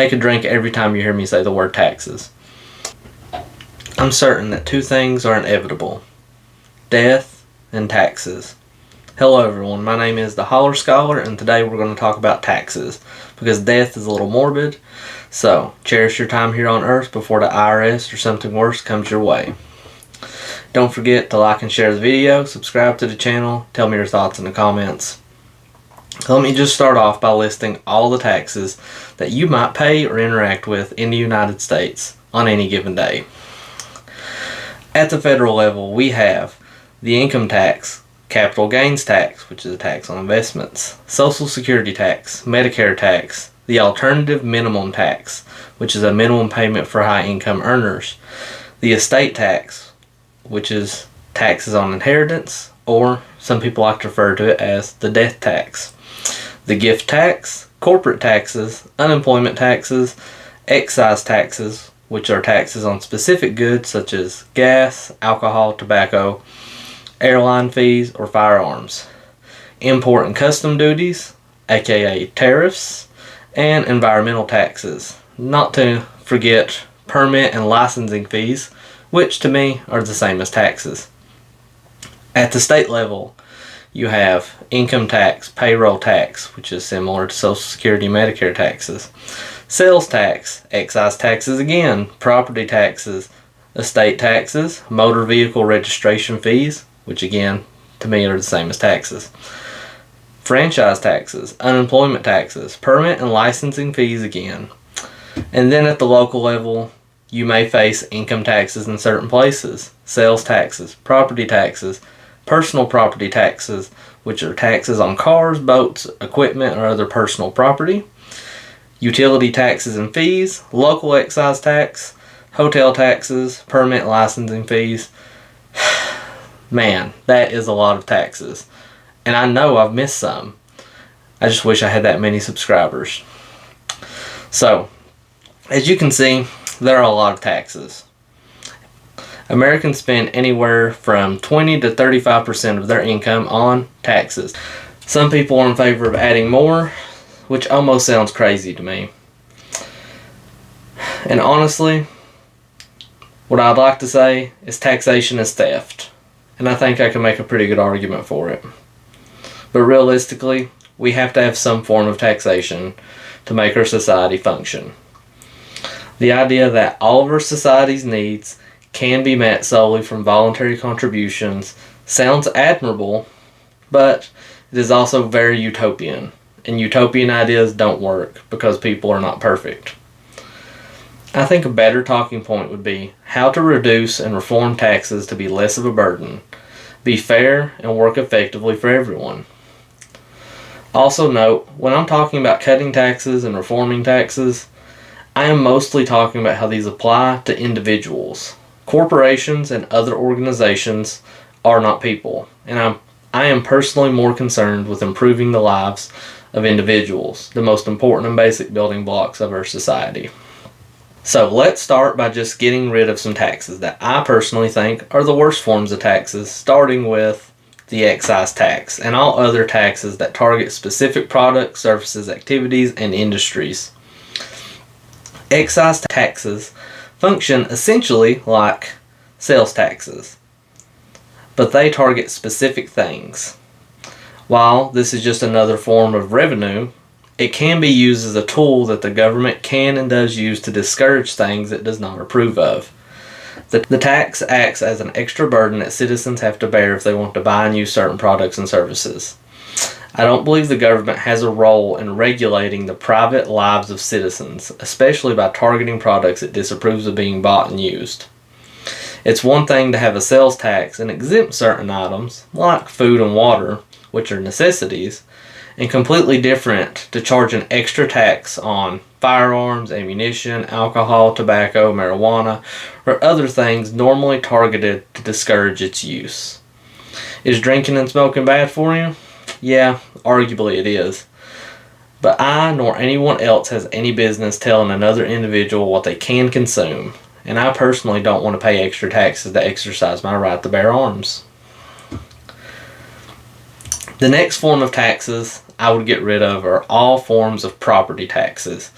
take a drink every time you hear me say the word taxes. I'm certain that two things are inevitable: death and taxes. Hello everyone, my name is the Holler Scholar, and today we're going to talk about taxes, because death is a little morbid, so cherish your time here on earth before the IRS or something worse comes your way. Don't forget to like and share the video, subscribe to the channel, tell me your thoughts in the comments. Let me just start off by listing all the taxes that you might pay or interact with in the United States on any given day. At the federal level, we have the income tax, capital gains tax, which is a tax on investments, Social Security tax, Medicare tax, the alternative minimum tax, which is a minimum payment for high income earners, the estate tax, which is taxes on inheritance, or some people like to refer to it as the death tax, the gift tax, corporate taxes, unemployment taxes, excise taxes, which are taxes on specific goods such as gas, alcohol, tobacco, airline fees, or firearms, import and custom duties, aka tariffs, and environmental taxes, not to forget permit and licensing fees, which to me are the same as taxes. At the state level, you have income tax, payroll tax, which is similar to Social Security and Medicare taxes, sales tax, excise taxes again, property taxes, estate taxes, motor vehicle registration fees, which again to me are the same as taxes, franchise taxes, unemployment taxes, permit and licensing fees again. And then at the local level, you may face income taxes in certain places, sales taxes, property taxes, personal property taxes, which are taxes on cars, boats, equipment, or other personal property, utility taxes and fees, local excise tax, hotel taxes, permit and licensing fees. Man, that is a lot of taxes. And I know I've missed some. I just wish I had that many subscribers. So, as you can see, there are a lot of taxes. Americans spend anywhere from 20 to 35% of their income on taxes. Some people are in favor of adding more, which almost sounds crazy to me. And honestly, what I'd like to say is taxation is theft. And I think I can make a pretty good argument for it. But realistically, we have to have some form of taxation to make our society function. The idea that all of our society's needs can be met solely from voluntary contributions sounds admirable, but it is also very utopian. And utopian ideas don't work because people are not perfect. I think a better talking point would be how to reduce and reform taxes to be less of a burden, be fair, and work effectively for everyone. Also note, when I'm talking about cutting taxes and reforming taxes, I am mostly talking about how these apply to individuals. Corporations and other organizations are not people, and I am personally more concerned with improving the lives of individuals, the most important and basic building blocks of our society. So let's start by just getting rid of some taxes that I personally think are the worst forms of taxes, starting with the excise tax and all other taxes that target specific products, services, activities, and industries. Excise taxes function essentially like sales taxes, but they target specific things. While this is just another form of revenue, it can be used as a tool that the government can and does use to discourage things it does not approve of. The tax acts as an extra burden that citizens have to bear if they want to buy and use certain products and services. I don't believe the government has a role in regulating the private lives of citizens, especially by targeting products it disapproves of being bought and used. It's one thing to have a sales tax and exempt certain items, like food and water, which are necessities, and completely different to charge an extra tax on firearms, ammunition, alcohol, tobacco, marijuana, or other things normally targeted to discourage its use. Is drinking and smoking bad for you? Yeah, arguably it is. But I nor anyone else has any business telling another individual what they can consume, and I personally don't want to pay extra taxes to exercise my right to bear arms. The next form of taxes I would get rid of are all forms of property taxes.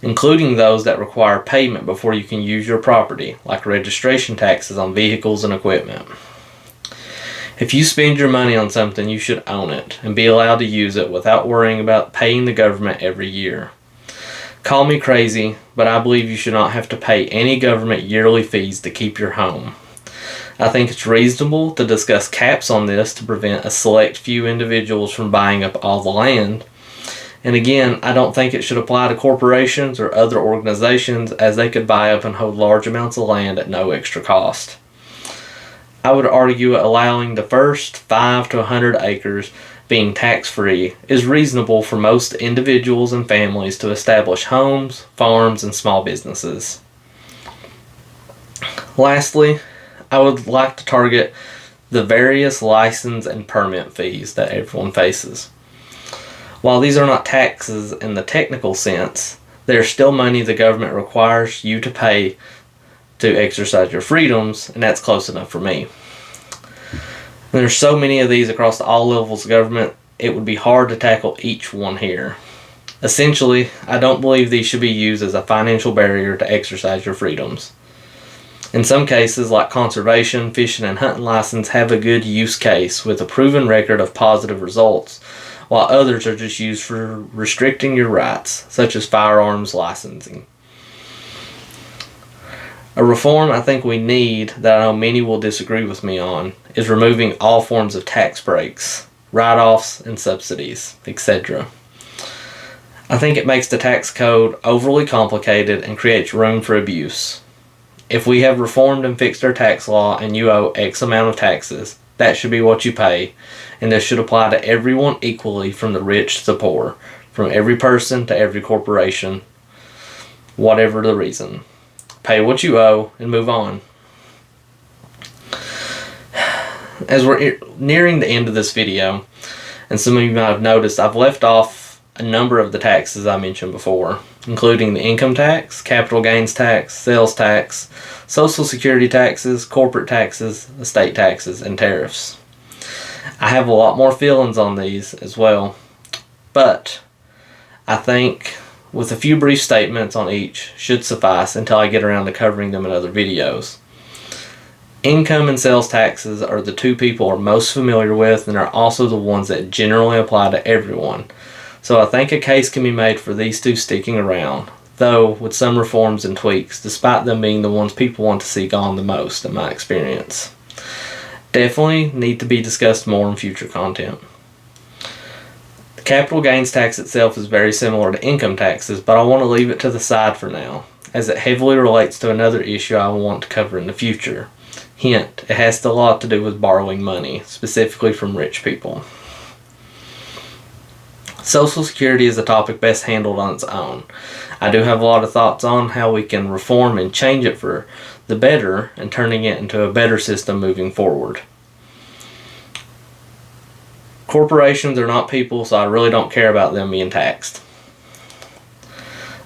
including those that require payment before you can use your property, like registration taxes on vehicles and equipment. If you spend your money on something, you should own it and be allowed to use it without worrying about paying the government every year. Call me crazy, but I believe you should not have to pay any government yearly fees to keep your home. I think it's reasonable to discuss caps on this to prevent a select few individuals from buying up all the land. And again, I don't think it should apply to corporations or other organizations, as they could buy up and hold large amounts of land at no extra cost. I would argue allowing the first 5 to 100 acres being tax-free is reasonable for most individuals and families to establish homes, farms, and small businesses. Lastly, I would like to target the various license and permit fees that everyone faces. While these are not taxes in the technical sense, they are still money the government requires you to pay to exercise your freedoms, and that's close enough for me. There's so many of these across all levels of government, it would be hard to tackle each one here. Essentially, I don't believe these should be used as a financial barrier to exercise your freedoms. In some cases, like conservation, fishing, and hunting license have a good use case with a proven record of positive results, while others are just used for restricting your rights, such as firearms licensing. A reform I think we need, that I know many will disagree with me on, is removing all forms of tax breaks, write-offs, and subsidies, etc. I think it makes the tax code overly complicated and creates room for abuse. If we have reformed and fixed our tax law and you owe X amount of taxes, that should be what you pay, and this should apply to everyone equally, from the rich to the poor, from every person to every corporation, whatever the reason. Pay what you owe and move on. As we're nearing the end of this video, and some of you might have noticed, I've left off a number of the taxes I mentioned before, including the income tax, capital gains tax, sales tax, social security taxes, corporate taxes, estate taxes, and tariffs. I have a lot more feelings on these as well, but I think with a few brief statements on each should suffice until I get around to covering them in other videos. Income and sales taxes are the two people are most familiar with, and are also the ones that generally apply to everyone. So I think a case can be made for these two sticking around, though with some reforms and tweaks, despite them being the ones people want to see gone the most, in my experience. Definitely need to be discussed more in future content. The capital gains tax itself is very similar to income taxes, but I want to leave it to the side for now, as it heavily relates to another issue I will want to cover in the future. Hint, it has a lot to do with borrowing money, specifically from rich people. Social Security is a topic best handled on its own. I do have a lot of thoughts on how we can reform and change it for the better, and turning it into a better system moving forward. Corporations are not people, so I really don't care about them being taxed.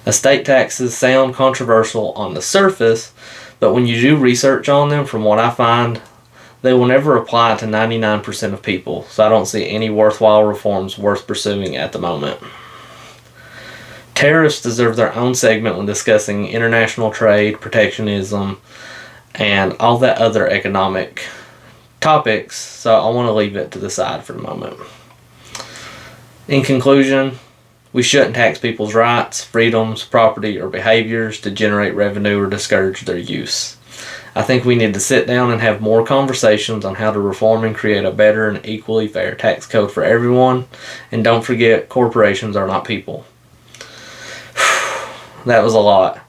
Estate taxes sound controversial on the surface, but when you do research on them, from what I find, they will never apply to 99% of people, so I don't see any worthwhile reforms worth pursuing at the moment. Tariffs deserve their own segment when discussing international trade, protectionism, and all that other economic topics, so I want to leave it to the side for the moment. In conclusion, we shouldn't tax people's rights, freedoms, property, or behaviors to generate revenue or discourage their use. I think we need to sit down and have more conversations on how to reform and create a better and equally fair tax code for everyone, and don't forget, corporations are not people. That was a lot.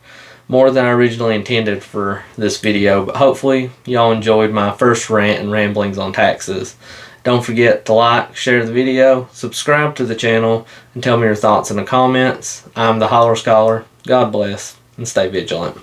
More than I originally intended for this video, but hopefully y'all enjoyed my first rant and ramblings on taxes. Don't forget to like, share the video, subscribe to the channel, and tell me your thoughts in the comments. I'm the Holler Scholar. God bless, and stay vigilant.